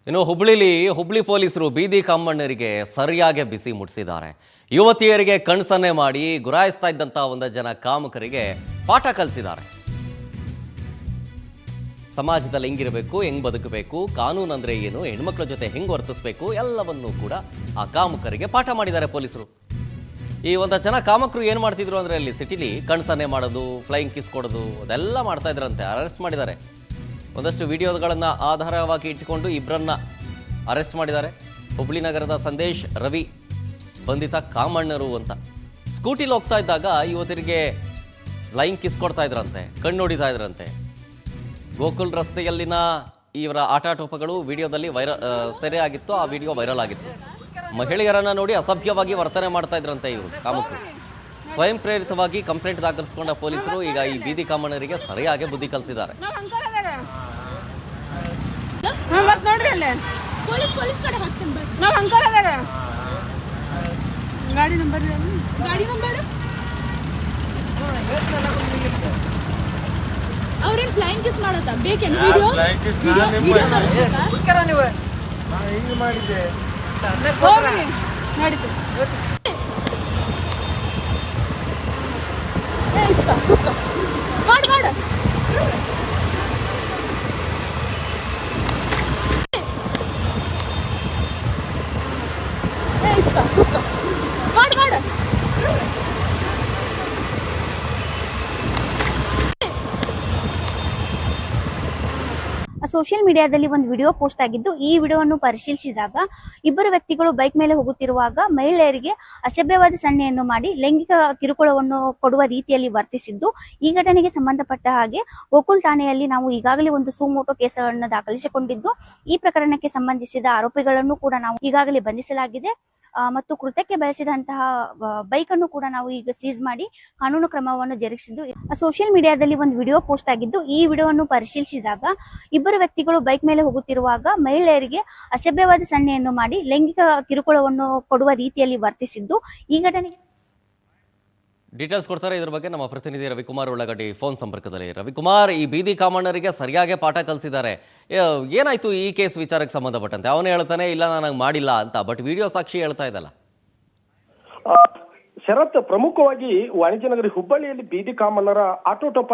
ಇನ್ನು ಹುಬ್ಳಿ ಪೊಲೀಸರು ಬೀದಿ ಕಾಮಣ್ಣರಿಗೆ ಸರಿಯಾಗಿ ಬಿಸಿ ಮುಟ್ಟಿಸಿದ್ದಾರೆ. ಯುವತಿಯರಿಗೆ ಕಣ್ಸನ್ನೆ ಮಾಡಿ ಗುರಾಯಿಸ್ತಾ ಇದ್ದಂತ ಒಂದಷ್ಟು ಜನ ಕಾಮಕರಿಗೆ ಪಾಠ ಕಲಿಸಿದ್ದಾರೆ. ಸಮಾಜದಲ್ಲಿ ಹೆಂಗಿರಬೇಕು, ಹೆಂಗ್ ಬದುಕಬೇಕು, ಕಾನೂನು ಅಂದ್ರೆ ಏನು, ಹೆಣ್ಮಕ್ಳ ಜೊತೆ ಹೆಂಗ್ ವರ್ತಿಸಬೇಕು ಎಲ್ಲವನ್ನೂ ಕೂಡ ಆ ಕಾಮಕರಿಗೆ ಪಾಠ ಮಾಡಿದ್ದಾರೆ ಪೊಲೀಸರು. ಈ ಒಂದಷ್ಟು ಜನ ಕಾಮಕರು ಏನು ಮಾಡ್ತಿದ್ರು ಅಂದ್ರೆ ಅಲ್ಲಿ ಸಿಟಿಲಿ ಕಣ್ಸನ್ನೆ ಮಾಡೋದು, ಫ್ಲೈಯಿಂಗ್ ಕಿಸ್ ಕೊಡೋದು ಅದೆಲ್ಲ ಮಾಡ್ತಾ ಇದ್ರಂತೆ. ಅರೆಸ್ಟ್ ಮಾಡಿದ್ದಾರೆ. ಒಂದಷ್ಟು ವಿಡಿಯೋಗಳನ್ನು ಆಧಾರವಾಗಿ ಇಟ್ಟುಕೊಂಡು ಇಬ್ಬರನ್ನ ಅರೆಸ್ಟ್ ಮಾಡಿದ್ದಾರೆ. ಹುಬ್ಳಿ ನಗರದ ಸಂದೇಶ್, ರವಿ ಬಂಧಿತ ಕಾಮಣ್ಣರು ಅಂತ. ಸ್ಕೂಟಿಲಿ ಹೋಗ್ತಾ ಇದ್ದಾಗ ಯುವತಿಯರಿಗೆ ಫ್ಲೈಯಿಂಗ್ ಕಿಸ್ ಕೊಡ್ತಾ ಇದ್ರಂತೆ, ಕಣ್ಣು ಹೊಡಿತಾ ಇದ್ರಂತೆ. ಗೋಕುಲ್ ರಸ್ತೆಯಲ್ಲಿನ ಇವರ ಆಟಾಟೋಪಗಳು ವಿಡಿಯೋದಲ್ಲಿ ಸೆರೆ ಆಗಿತ್ತು. ಆ ವಿಡಿಯೋ ವೈರಲ್ ಆಗಿತ್ತು. ಮಹಿಳೆಯರನ್ನ ನೋಡಿ ಅಸಭ್ಯವಾಗಿ ವರ್ತನೆ ಮಾಡ್ತಾ ಇದ್ರಂತೆ ಇವರು ಕಾಮಕರು. ಸ್ವಯಂ ಪ್ರೇರಿತವಾಗಿ ಕಂಪ್ಲೇಂಟ್ ದಾಖಲಿಸಿಕೊಂಡ ಪೊಲೀಸರು ಈಗ ಈ ಬೀದಿ ಕಾಮಣ್ಣರಿಗೆ ಸರಿಯಾಗಿ ಬುದ್ಧಿ ಕಲಿಸಿದ್ದಾರೆ. ಅವ್ರೇನ್ ಫ್ಲೈಯಿಂಗ್ ಕಿಸ್ ಮಾಡೋದಾ? ಬೇಕೇನು ವಿಡಿಯೋ ಮಾಡಿದ್ದೆ ನಡೀತು. ಇಷ್ಟ ಮಾಡು ಮಾಡು. ಇಷ್ಟ ಮಾಡು ಮಾಡು. ಸೋಷಿಯಲ್ ಮೀಡಿಯಾದಲ್ಲಿ ಒಂದು ವಿಡಿಯೋ ಪೋಸ್ಟ್ ಆಗಿದ್ದು, ಈ ವಿಡಿಯೋವನ್ನು ಪರಿಶೀಲಿಸಿದಾಗ ಇಬ್ಬರು ವ್ಯಕ್ತಿಗಳು ಬೈಕ್ ಮೇಲೆ ಹೋಗುತ್ತಿರುವಾಗ ಮಹಿಳೆಯರಿಗೆ ಅಸಭ್ಯವಾದ ಸನ್ನೆಯನ್ನು ಮಾಡಿ ಲೈಂಗಿಕ ಕಿರುಕುಳವನ್ನು ಕೊಡುವ ರೀತಿಯಲ್ಲಿ ವರ್ತಿಸಿದ್ದು, ಈ ಘಟನೆಗೆ ಸಂಬಂಧಪಟ್ಟ ಹಾಗೆ ಗೋಕುಲ್ ಠಾಣೆಯಲ್ಲಿ ನಾವು ಈಗಾಗಲೇ ಒಂದು ಸುಮೋಟೋ ಕೇಸನ್ನು ದಾಖಲಿಸಿಕೊಂಡಿದ್ದು, ಈ ಪ್ರಕರಣಕ್ಕೆ ಸಂಬಂಧಿಸಿದ ಆರೋಪಿಗಳನ್ನು ಕೂಡ ನಾವು ಈಗಾಗಲೇ ಬಂಧಿಸಲಾಗಿದೆ ಮತ್ತು ಕೃತ್ಯಕ್ಕೆ ಬಳಸಿದಂತಹ ಬೈಕ್ ಅನ್ನು ಕೂಡ ನಾವು ಈಗ ಸೀಸ್ ಮಾಡಿ ಕಾನೂನು ಕ್ರಮವನ್ನು ಜರುಗಿಸಿದ್ದು. ಸೋಷಿಯಲ್ ಮೀಡಿಯಾದಲ್ಲಿ ಒಂದು ವಿಡಿಯೋ ಪೋಸ್ಟ್ ಆಗಿದ್ದು, ಈ ವಿಡಿಯೋವನ್ನು ಪರಿಶೀಲಿಸಿದಾಗ ಇಬ್ಬರು ವ್ಯಕ್ತಿಗಳು ಬೈಕ್ ಮೇಲೆ ಹೋಗುತ್ತಿರುವಾಗ ಮಹಿಳೆಯರಿಗೆ ಅಸಭ್ಯವಾದ ಸನ್ನೆಯನ್ನು ಮಾಡಿ ಲೈಂಗಿಕ ಕಿರುಕುಳವನ್ನು ಕೊಡುವ ರೀತಿಯಲ್ಲಿ ವರ್ತಿಸಿದ್ದು, ಈ ಘಟನೆಗೆ ಡೀಟೇಲ್ಸ್ ಕೊಡ್ತಾರೆ ಇದ್ರ ಬಗ್ಗೆ ನಮ್ಮ ಪ್ರತಿನಿಧಿ ರವಿಕುಮಾರ್ ಉಳ್ಳಾಗಡ್ಡಿ ಫೋನ್ ಸಂಪರ್ಕದಲ್ಲಿ. ರವಿಕುಮಾರ್, ಈ ಬೀದಿ ಕಾಮಣ್ಣರಿಗೆ ಸರಿಯಾಗಿ ಪಾಠ ಕಲಿಸಿದ್ದಾರೆ. ಏನಾಯ್ತು ಈ ಕೇಸ್ ವಿಚಾರಕ್ಕೆ ಸಂಬಂಧಪಟ್ಟಂತೆ? ಅವನೇ ಹೇಳ್ತಾನೆ ಇಲ್ಲ ನನಗೆ ಮಾಡಿಲ್ಲ ಅಂತ, ಬಟ್ ವಿಡಿಯೋ ಸಾಕ್ಷಿ ಹೇಳ್ತಾ ಇದ್ದಲ್ಲ. ಶರತ್, ಪ್ರಮುಖವಾಗಿ ವಾಣಿಜ್ಯ ನಗರಿ ಹುಬ್ಬಳ್ಳಿಯಲ್ಲಿ ಬೀದಿ ಕಾಮಣ್ಣರ ಆಟೋಟೋಪ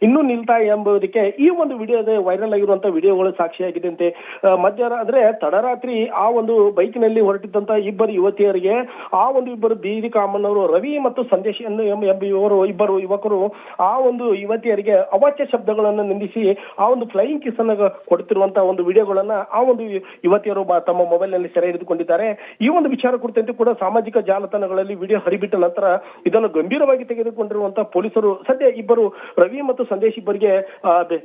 ಇನ್ನೂ ನಿಲ್ತಾ ಎಂಬುದಕ್ಕೆ ಈ ಒಂದು ವಿಡಿಯೋದ ವೈರಲ್ ಆಗಿರುವಂತಹ ವಿಡಿಯೋಗಳು ಸಾಕ್ಷಿಯಾಗಿದೆ ಅಂತೆ. ಮಧ್ಯಾಹ್ನ ಅಂದ್ರೆ ತಡರಾತ್ರಿ ಆ ಒಂದು ಬೈಕ್ನಲ್ಲಿ ಹೊರಟಿದ್ದಂತ ಇಬ್ಬರು ಯುವತಿಯರಿಗೆ ಆ ಒಂದು ಇಬ್ಬರು ಬೀದಿ ಕಾಮಣ್ಣವರು ರವಿ ಮತ್ತು ಸಂದೇಶ್ ಇಬ್ಬರು ಯುವಕರು ಆ ಒಂದು ಯುವತಿಯರಿಗೆ ಅವಾಚ್ಯ ಶಬ್ದಗಳನ್ನು ನಿಂದಿಸಿ ಆ ಒಂದು ಫ್ಲೈಯಿಂಗ್ ಕಿಸ್ ಅನ್ನ ಕೊಡುತ್ತಿರುವಂತಹ ಒಂದು ವಿಡಿಯೋಗಳನ್ನ ಆ ಒಂದು ಯುವತಿಯರು ತಮ್ಮ ಮೊಬೈಲ್ ನಲ್ಲಿ ಸೆರೆ ಹಿಡಿದುಕೊಂಡಿದ್ದಾರೆ. ಈ ಒಂದು ವಿಚಾರ ಕುರಿತಂತೆ ಕೂಡ ಸಾಮಾಜಿಕ ಜಾಲತಾಣಗಳಲ್ಲಿ ವಿಡಿಯೋ ಹರಿಬಿಟ್ಟ ನಂತರ ಇದನ್ನು ಗಂಭೀರವಾಗಿ ತೆಗೆದುಕೊಂಡಿರುವಂತಹ ಪೊಲೀಸರು ಸದ್ಯ ಇಬ್ಬರು ರವಿ ಮತ್ತು ಸಂದೇಶ್ ಇಬ್ಬರಿಗೆ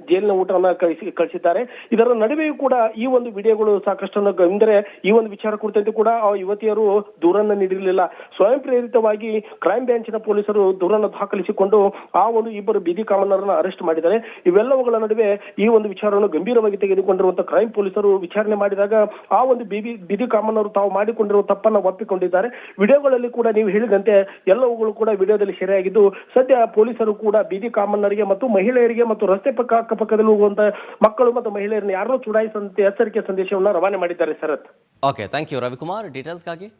ಜೈಲಿನ ಊಟವನ್ನು ಕಳಿಸಿದ್ದಾರೆ. ಇದರ ನಡುವೆಯೂ ಕೂಡ ಈ ಒಂದು ವಿಡಿಯೋಗಳು ಸಾಕಷ್ಟು ಅಂದರೆ ಈ ಒಂದು ವಿಚಾರ ಕುರಿತಂತೆ ಕೂಡ ಆ ಯುವತಿಯರು ದೂರನ್ನು ನೀಡಿರಲಿಲ್ಲ. ಸ್ವಯಂ ಪ್ರೇರಿತವಾಗಿ ಕ್ರೈಮ್ ಬ್ರಾಂಚಿನ ಪೊಲೀಸರು ದೂರನ್ನು ದಾಖಲಿಸಿಕೊಂಡು ಆ ಒಂದು ಇಬ್ಬರು ಬೀದಿ ಕಾಮಣ್ಣರನ್ನ ಅರೆಸ್ಟ್ ಮಾಡಿದ್ದಾರೆ. ಇವೆಲ್ಲವುಗಳ ನಡುವೆ ಈ ಒಂದು ವಿಚಾರವನ್ನು ಗಂಭೀರವಾಗಿ ತೆಗೆದುಕೊಂಡಿರುವಂತಹ ಕ್ರೈಮ್ ಪೊಲೀಸರು ವಿಚಾರಣೆ ಮಾಡಿದಾಗ ಆ ಒಂದು ಬೀದಿ ಕಾಮಣ್ಣರು ತಾವು ಮಾಡಿಕೊಂಡಿರುವ ತಪ್ಪನ್ನ ಒಪ್ಪಿಕೊಂಡಿದ್ದಾರೆ. ವಿಡಿಯೋಗಳಲ್ಲಿ ಕೂಡ ನೀವು ಹೇಳಿದಂತೆ ಎಲ್ಲವುಗಳು ಕೂಡ ವಿಡಿಯೋದಲ್ಲಿ ಸೆರೆಯಾಗಿದ್ದು, ಸದ್ಯ ಪೊಲೀಸರು ಕೂಡ ಬೀದಿ ಕಾಮಣ್ಣರಿಗೆ ಮತ್ತು ಮಹಿಳೆಯರಿಗೆ ಮತ್ತು ರಸ್ತೆ ಅಕ್ಕಪಕ್ಕದಲ್ಲಿ ಹೋಗುವಂತಹ ಮಕ್ಕಳು ಮತ್ತು ಮಹಿಳೆಯರನ್ನು ಯಾರನ್ನೂ ಚುಡಾಯಿಸದಂತೆ ಎಚ್ಚರಿಕೆ ಸಂದೇಶವನ್ನು ರವಾನೆ ಮಾಡಿದ್ದಾರೆ. ಶರತ್, ಓಕೆ, ಥ್ಯಾಂಕ್ ಯು ರವಿಕುಮಾರ್ ಡೀಟೇಲ್ಸ್ಗಾಗಿ.